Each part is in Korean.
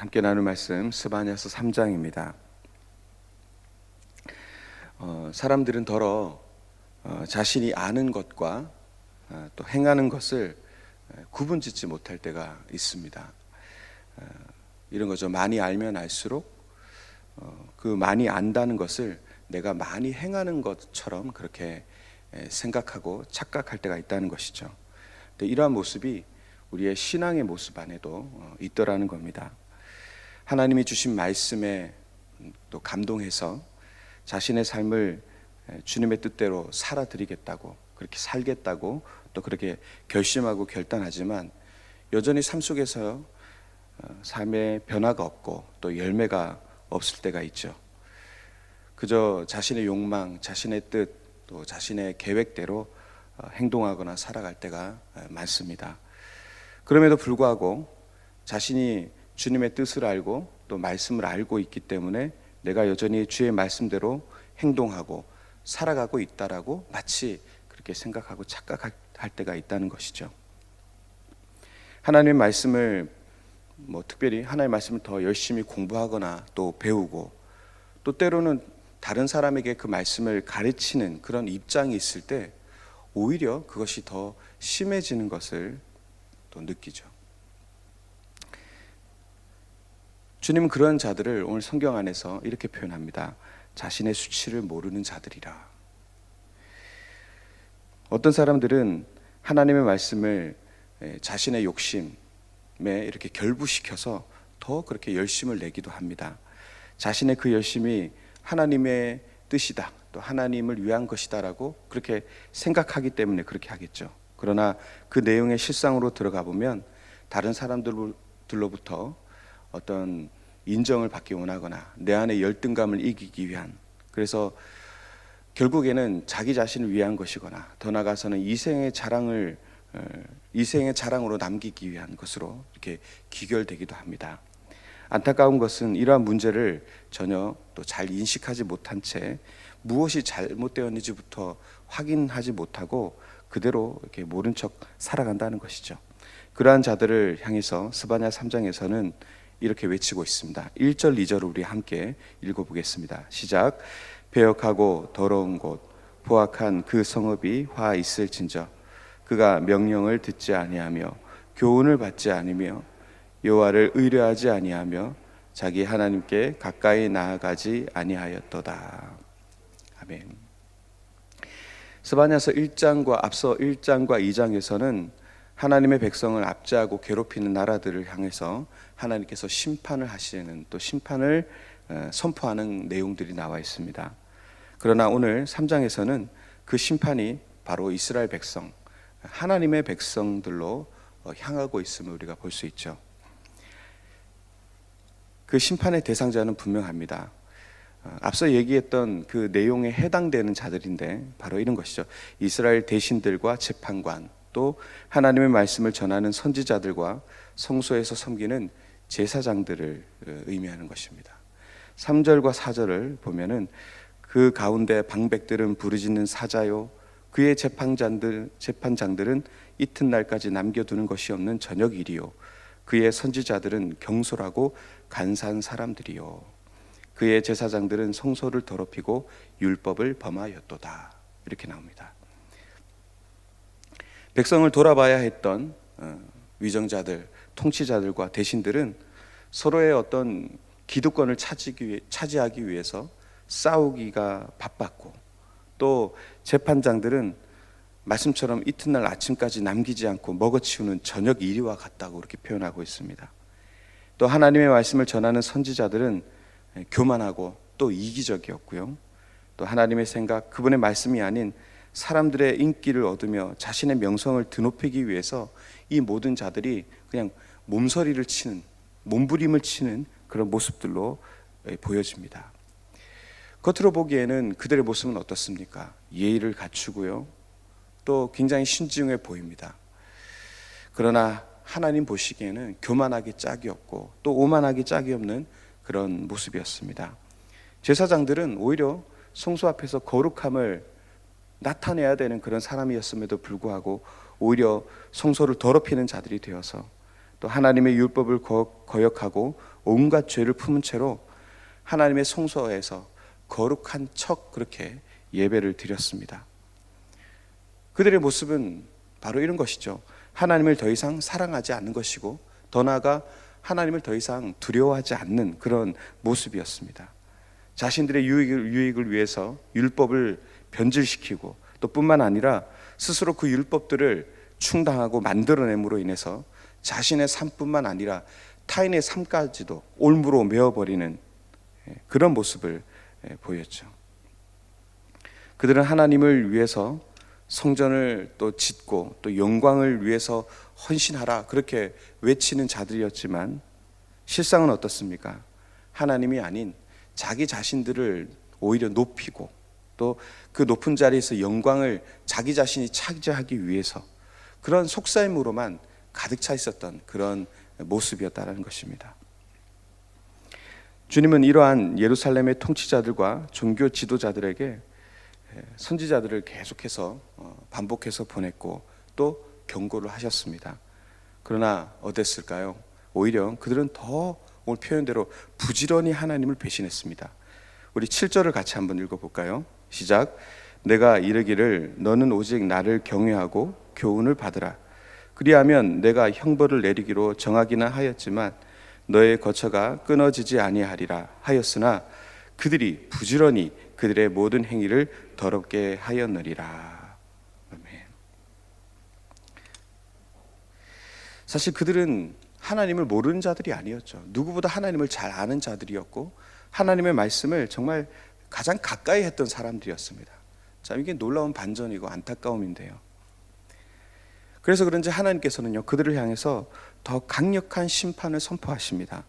함께 나눌 말씀 스바냐서 3장입니다. 사람들은 더러 자신이 아는 것과 또 행하는 것을 구분짓지 못할 때가 있습니다. 이런 거죠. 많이 알면 알수록 그 많이 안다는 것을 내가 많이 행하는 것처럼 그렇게 생각하고 착각할 때가 있다는 것이죠. 근데 이러한 모습이 우리의 신앙의 모습 안에도 있더라는 겁니다. 하나님이 주신 말씀에 또 감동해서 자신의 삶을 주님의 뜻대로 살아드리겠다고, 그렇게 살겠다고 또 그렇게 결심하고 결단하지만 여전히 삶 속에서 삶의 변화가 없고 또 열매가 없을 때가 있죠. 그저 자신의 욕망, 자신의 뜻, 또 자신의 계획대로 행동하거나 살아갈 때가 많습니다. 그럼에도 불구하고 자신이 주님의 뜻을 알고 또 말씀을 알고 있기 때문에 내가 여전히 주의 말씀대로 행동하고 살아가고 있다라고 마치 그렇게 생각하고 착각할 때가 있다는 것이죠. 하나님의 말씀을 특별히 하나님의 말씀을 더 열심히 공부하거나 또 배우고 또 때로는 다른 사람에게 그 말씀을 가르치는 그런 입장이 있을 때 오히려 그것이 더 심해지는 것을 또 느끼죠. 주님은 그런 자들을 오늘 성경 안에서 이렇게 표현합니다. 자신의 수치를 모르는 자들이라. 어떤 사람들은 하나님의 말씀을 자신의 욕심에 이렇게 결부시켜서 더 그렇게 열심을 내기도 합니다. 자신의 그 열심이 하나님의 뜻이다, 또 하나님을 위한 것이다라고 그렇게 생각하기 때문에 그렇게 하겠죠. 그러나 그 내용의 실상으로 들어가 보면 다른 사람들로부터 어떤 인정을 받기 원하거나 내 안의 열등감을 이기기 위한, 그래서 결국에는 자기 자신을 위한 것이거나 더 나아가서는 이생의 자랑으로 남기기 위한 것으로 이렇게 귀결되기도 합니다. 안타까운 것은 이러한 문제를 전혀 또 잘 인식하지 못한 채 무엇이 잘못되었는지부터 확인하지 못하고 그대로 이렇게 모른 척 살아간다는 것이죠. 그러한 자들을 향해서 스바냐 3장에서는 이렇게 외치고 있습니다. 1절 2절을 우리 함께 읽어보겠습니다. 시작. 배역하고 더러운 곳 포악한 그 성읍이 화 있을진저 그가 명령을 듣지 아니하며 교훈을 받지 않으며 여호와를 의뢰하지 아니하며 자기 하나님께 가까이 나아가지 아니하였도다. 아멘. 스바냐서 1장과 앞서 1장과 2장에서는 하나님의 백성을 압제하고 괴롭히는 나라들을 향해서 하나님께서 심판을 하시는, 또 심판을 선포하는 내용들이 나와 있습니다. 그러나 오늘 3장에서는 그 심판이 바로 이스라엘 백성, 하나님의 백성들로 향하고 있음을 우리가 볼 수 있죠. 그 심판의 대상자는 분명합니다. 앞서 얘기했던 그 내용에 해당되는 자들인데 바로 이런 것이죠. 이스라엘 대신들과 재판관, 또 하나님의 말씀을 전하는 선지자들과 성소에서 섬기는 제사장들을 의미하는 것입니다. 3절과 4절을 보면은 그 가운데 방백들은 부르짖는 사자요 그의 재판장들은 이튿날까지 남겨두는 것이 없는 저녁일이요 그의 선지자들은 경솔하고 간사한 사람들이요 그의 제사장들은 성소를 더럽히고 율법을 범하였도다. 이렇게 나옵니다. 백성을 돌아봐야 했던 위정자들, 통치자들과 대신들은 서로의 어떤 기득권을 차지하기 위해서 싸우기가 바빴고, 또 재판장들은 말씀처럼 이튿날 아침까지 남기지 않고 먹어치우는 저녁 일이와 같다고 그렇게 표현하고 있습니다. 또 하나님의 말씀을 전하는 선지자들은 교만하고 또 이기적이었고요. 또 하나님의 생각, 그분의 말씀이 아닌 사람들의 인기를 얻으며 자신의 명성을 드높이기 위해서 이 모든 자들이 그냥 몸서리를 치는, 몸부림을 치는 그런 모습들로 보여집니다. 겉으로 보기에는 그들의 모습은 어떻습니까? 예의를 갖추고요, 또 굉장히 신중해 보입니다. 그러나 하나님 보시기에는 교만하기 짝이 없고 또 오만하기 짝이 없는 그런 모습이었습니다. 제사장들은 오히려 성소 앞에서 거룩함을 나타내야 되는 그런 사람이었음에도 불구하고 오히려 성소를 더럽히는 자들이 되어서 또 하나님의 율법을 거역하고 온갖 죄를 품은 채로 하나님의 성소에서 거룩한 척 그렇게 예배를 드렸습니다. 그들의 모습은 바로 이런 것이죠. 하나님을 더 이상 사랑하지 않는 것이고, 더 나아가 하나님을 더 이상 두려워하지 않는 그런 모습이었습니다. 자신들의 유익을 위해서 율법을 변질시키고, 또 뿐만 아니라 스스로 그 율법들을 충당하고 만들어냄으로 인해서 자신의 삶뿐만 아니라 타인의 삶까지도 올무로 메어버리는 그런 모습을 보였죠. 그들은 하나님을 위해서 성전을 또 짓고 또 영광을 위해서 헌신하라 그렇게 외치는 자들이었지만, 실상은 어떻습니까? 하나님이 아닌 자기 자신들을 오히려 높이고, 또 그 높은 자리에서 영광을 자기 자신이 차지하기 위해서 그런 속셈으로만 가득 차 있었던 그런 모습이었다는 것입니다. 주님은 이러한 예루살렘의 통치자들과 종교 지도자들에게 선지자들을 계속해서 반복해서 보냈고 또 경고를 하셨습니다. 그러나 어땠을까요? 오히려 그들은 더 오늘 표현대로 부지런히 하나님을 배신했습니다. 우리 7절을 같이 한번 읽어볼까요? 시작. 내가 이르기를 너는 오직 나를 경외하고 교훈을 받으라. 그리하면 내가 형벌을 내리기로 정하기는 하였지만 너의 거처가 끊어지지 아니하리라 하였으나 그들이 부지런히 그들의 모든 행위를 더럽게 하였느니라. 아멘. 사실 그들은 하나님을 모르는 자들이 아니었죠. 누구보다 하나님을 잘 아는 자들이었고, 하나님의 말씀을 정말 가장 가까이 했던 사람들이었습니다. 자, 이게 놀라운 반전이고 안타까움인데요. 그래서 그런지 하나님께서는요, 그들을 향해서 더 강력한 심판을 선포하십니다.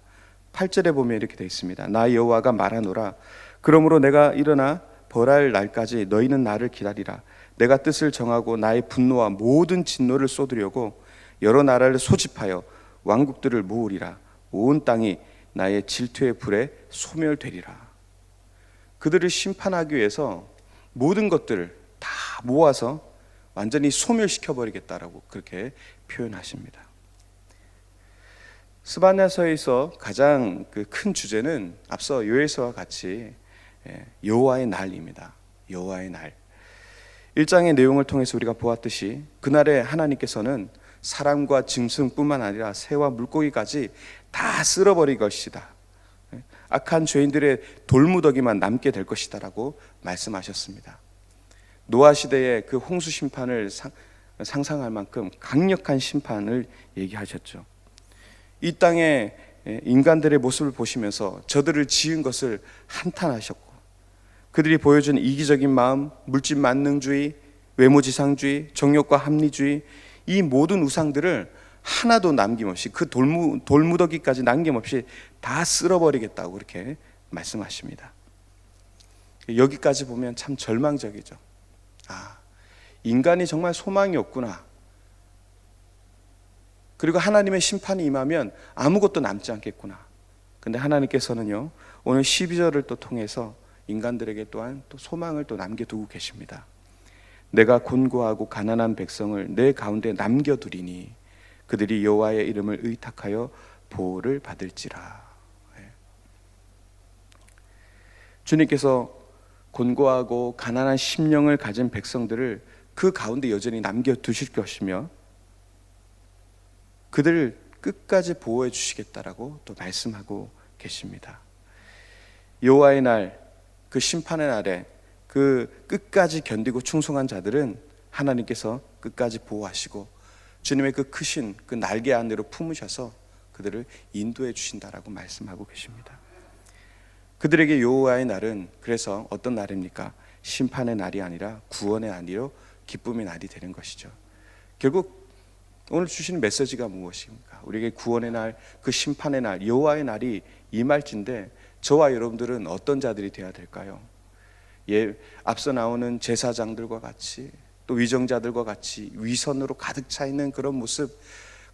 8절에 보면 이렇게 되어 있습니다. 나 여호와가 말하노라. 그러므로 내가 일어나 벌할 날까지 너희는 나를 기다리라. 내가 뜻을 정하고 나의 분노와 모든 진노를 쏟으려고 여러 나라를 소집하여 왕국들을 모으리라. 온 땅이 나의 질투의 불에 소멸되리라. 그들을 심판하기 위해서 모든 것들을 다 모아서 완전히 소멸시켜버리겠다라고 그렇게 표현하십니다. 스바냐서에서 가장 큰 주제는 앞서 요엘서와 같이 여호와의 날입니다. 여호와의 날. 1장의 내용을 통해서 우리가 보았듯이 그날에 하나님께서는 사람과 짐승뿐만 아니라 새와 물고기까지 다 쓸어버릴 것이다. 악한 죄인들의 돌무더기만 남게 될 것이다 라고 말씀하셨습니다. 노아 시대의 그 홍수 심판을 상상할 만큼 강력한 심판을 얘기하셨죠. 이 땅에 인간들의 모습을 보시면서 저들을 지은 것을 한탄하셨고, 그들이 보여준 이기적인 마음, 물질 만능주의, 외모지상주의, 정욕과 합리주의, 이 모든 우상들을 하나도 남김없이 그 돌무더기까지 남김없이 다 쓸어버리겠다고 그렇게 말씀하십니다. 여기까지 보면 참 절망적이죠. 아, 인간이 정말 소망이 없구나. 그리고 하나님의 심판이 임하면 아무것도 남지 않겠구나. 근데 하나님께서는요, 오늘 12절을 또 통해서 인간들에게 또한 또 소망을 또 남겨두고 계십니다. 내가 곤고하고 가난한 백성을 내 가운데 남겨두리니 그들이 여호와의 이름을 의탁하여 보호를 받을지라. 주님께서 곤고하고 가난한 심령을 가진 백성들을 그 가운데 여전히 남겨두실 것이며 그들을 끝까지 보호해 주시겠다라고 또 말씀하고 계십니다. 여호와의 날, 그 심판의 날에 그 끝까지 견디고 충성한 자들은 하나님께서 끝까지 보호하시고 주님의 그 크신 그 날개 안으로 품으셔서 그들을 인도해 주신다라고 말씀하고 계십니다. 그들에게 여호와의 날은 그래서 어떤 날입니까? 심판의 날이 아니라 구원의 날이요 기쁨의 날이 되는 것이죠. 결국 오늘 주신 메시지가 무엇입니까? 우리에게 구원의 날, 그 심판의 날, 여호와의 날이 임할진데 저와 여러분들은 어떤 자들이 되어야 될까요? 앞서 나오는 제사장들과 같이 또 위정자들과 같이 위선으로 가득 차 있는 그런 모습,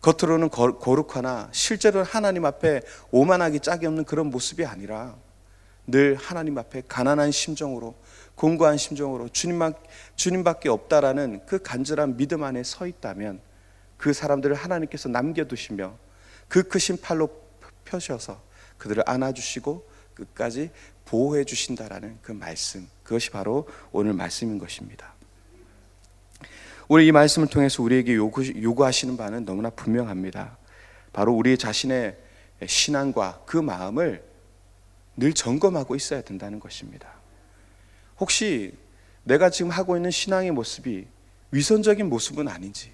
겉으로는 거룩하나 실제로는 하나님 앞에 오만하기 짝이 없는 그런 모습이 아니라 늘 하나님 앞에 가난한 심정으로, 공고한 심정으로 주님밖에 없다라는 그 간절한 믿음 안에 서 있다면 그 사람들을 하나님께서 남겨두시며 그 크신 팔로 펴셔서 그들을 안아주시고 끝까지 보호해 주신다라는 그 말씀, 그것이 바로 오늘 말씀인 것입니다. 오늘 이 말씀을 통해서 우리에게 요구하시는 바는 너무나 분명합니다. 바로 우리 자신의 신앙과 그 마음을 늘 점검하고 있어야 된다는 것입니다. 혹시 내가 지금 하고 있는 신앙의 모습이 위선적인 모습은 아닌지,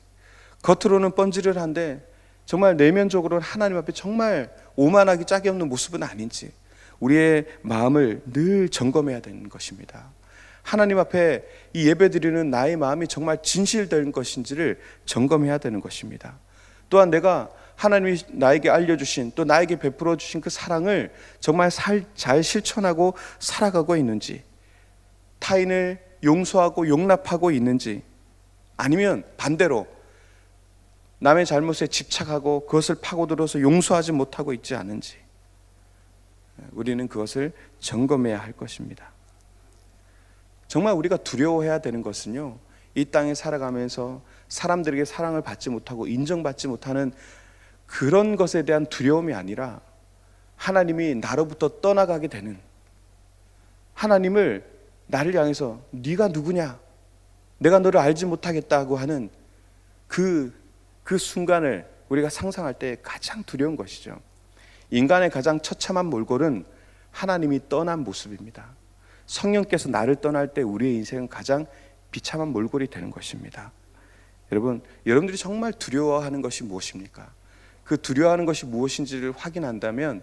겉으로는 번지르한데 정말 내면적으로는 하나님 앞에 정말 오만하기 짝이 없는 모습은 아닌지 우리의 마음을 늘 점검해야 되는 것입니다. 하나님 앞에 이 예배드리는 나의 마음이 정말 진실된 것인지를 점검해야 되는 것입니다. 또한 내가 하나님이 나에게 알려주신, 또 나에게 베풀어 주신 그 사랑을 정말 잘 실천하고 살아가고 있는지, 타인을 용서하고 용납하고 있는지, 아니면 반대로 남의 잘못에 집착하고 그것을 파고들어서 용서하지 못하고 있지 않은지, 우리는 그것을 점검해야 할 것입니다. 정말 우리가 두려워해야 되는 것은요, 이 땅에 살아가면서 사람들에게 사랑을 받지 못하고 인정받지 못하는 그런 것에 대한 두려움이 아니라 하나님이 나로부터 떠나가게 되는, 하나님을 나를 향해서 네가 누구냐, 내가 너를 알지 못하겠다고 하는 그 순간을 우리가 상상할 때 가장 두려운 것이죠. 인간의 가장 처참한 몰골은 하나님이 떠난 모습입니다. 성령께서 나를 떠날 때 우리의 인생은 가장 비참한 몰골이 되는 것입니다. 여러분들이 정말 두려워하는 것이 무엇입니까? 그 두려워하는 것이 무엇인지를 확인한다면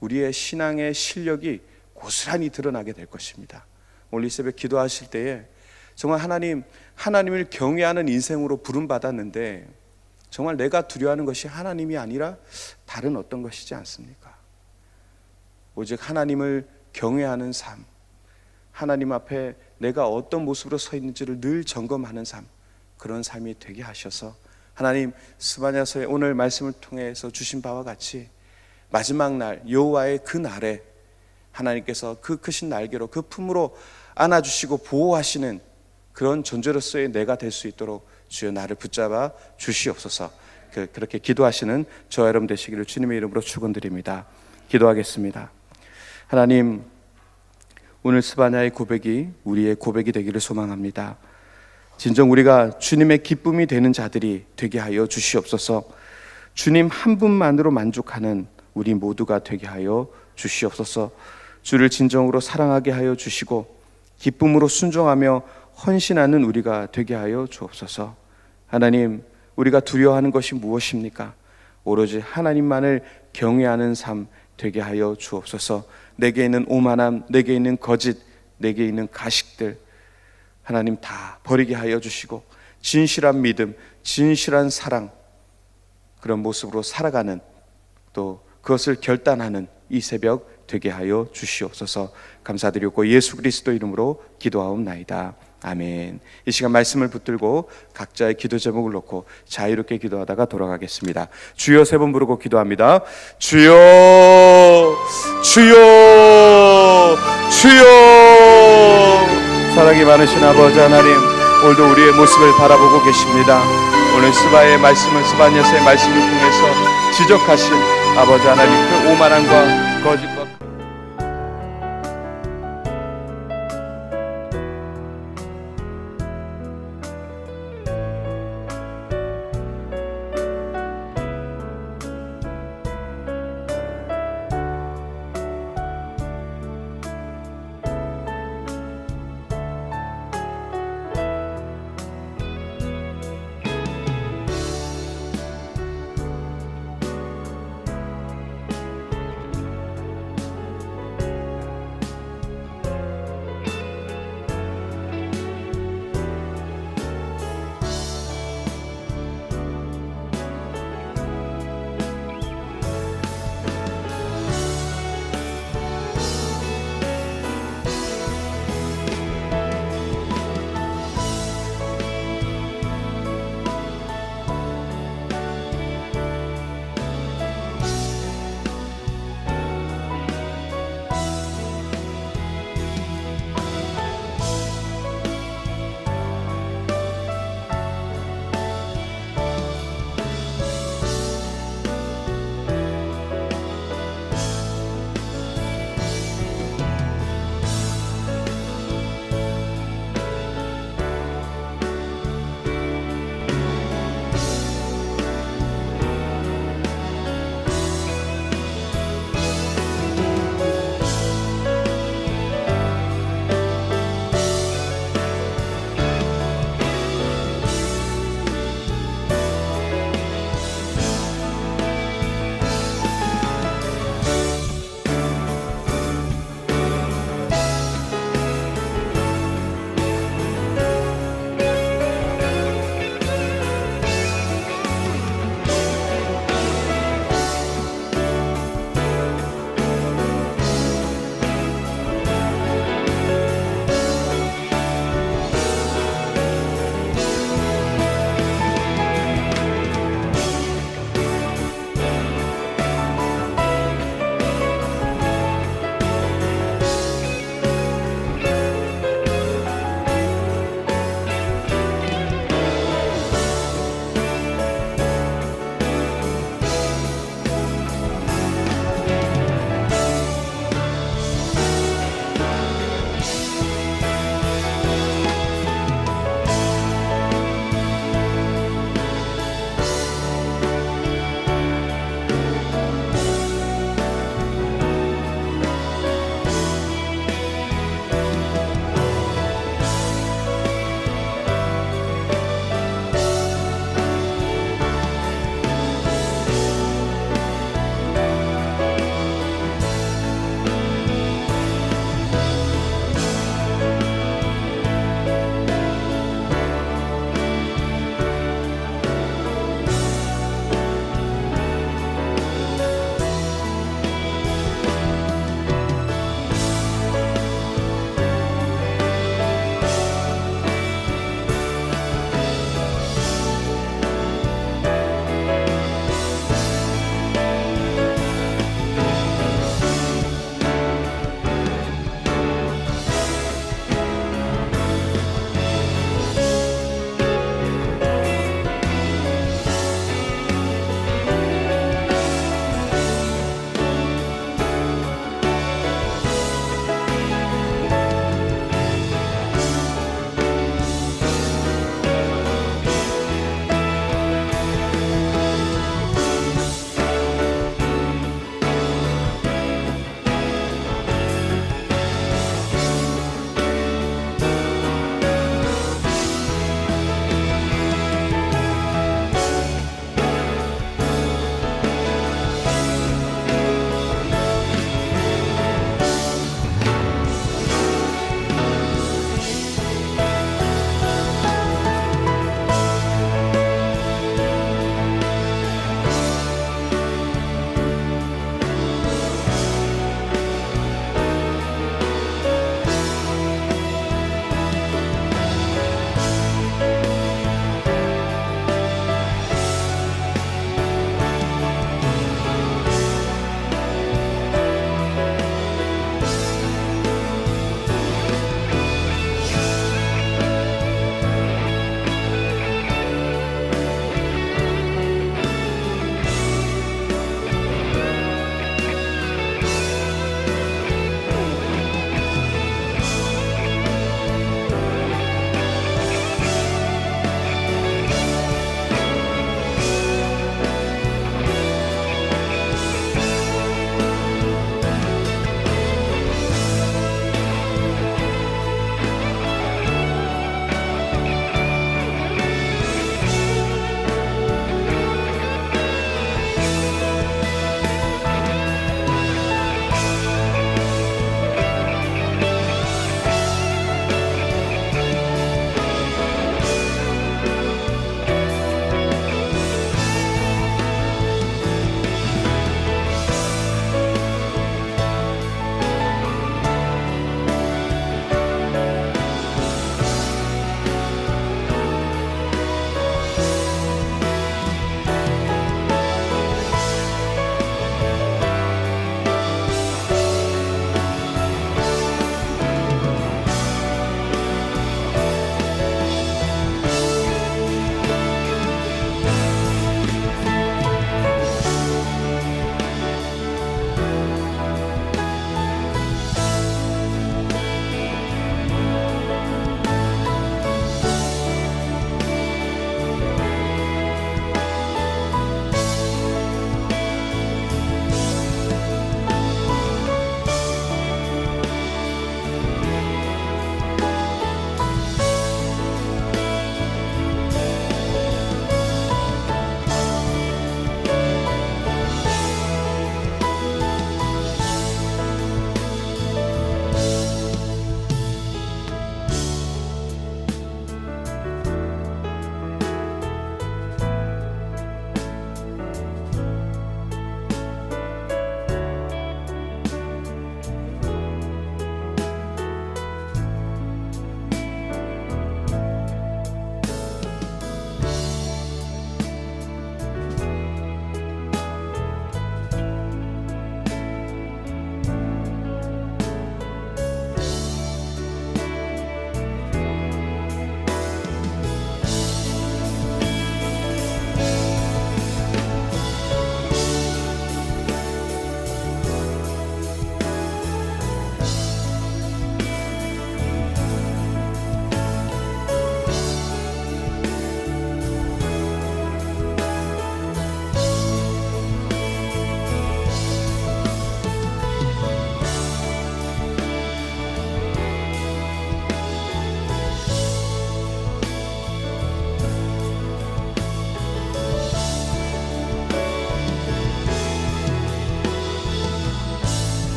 우리의 신앙의 실력이 고스란히 드러나게 될 것입니다. 오늘 이 새벽 기도하실 때에 정말 하나님을 경외하는 인생으로 부름받았는데 정말 내가 두려워하는 것이 하나님이 아니라 다른 어떤 것이지 않습니까? 오직 하나님을 경외하는 삶, 하나님 앞에 내가 어떤 모습으로 서 있는지를 늘 점검하는 삶, 그런 삶이 되게 하셔서 하나님 스바냐서의 오늘 말씀을 통해서 주신 바와 같이 마지막 날 여호와의 그 날에 하나님께서 그 크신 날개로 그 품으로 안아주시고 보호하시는 그런 존재로서의 내가 될 수 있도록 주여 나를 붙잡아 주시옵소서. 그렇게 기도하시는 저와 여러분 되시기를 주님의 이름으로 축원드립니다. 기도하겠습니다. 하나님, 오늘 스바냐의 고백이 우리의 고백이 되기를 소망합니다. 진정 우리가 주님의 기쁨이 되는 자들이 되게 하여 주시옵소서. 주님 한 분만으로 만족하는 우리 모두가 되게 하여 주시옵소서. 주를 진정으로 사랑하게 하여 주시고 기쁨으로 순종하며 헌신하는 우리가 되게 하여 주옵소서. 하나님, 우리가 두려워하는 것이 무엇입니까? 오로지 하나님만을 경외하는 삶 되게 하여 주옵소서. 내게 있는 오만함, 내게 있는 거짓, 내게 있는 가식들 하나님 다 버리게 하여 주시고 진실한 믿음, 진실한 사랑, 그런 모습으로 살아가는, 또 그것을 결단하는 이 새벽 되게 하여 주시옵소서. 감사드리고 예수 그리스도 이름으로 기도하옵나이다. 아멘. 이 시간 말씀을 붙들고 각자의 기도 제목을 놓고 자유롭게 기도하다가 돌아가겠습니다. 주여 세 번 부르고 기도합니다. 주여, 주여, 주여. 사랑이 많으신 아버지 하나님, 오늘도 우리의 모습을 바라보고 계십니다. 오늘 스바의 말씀을, 스바냐서의 말씀을 통해서 지적하신 아버지 하나님, 그 오만함과 거짓과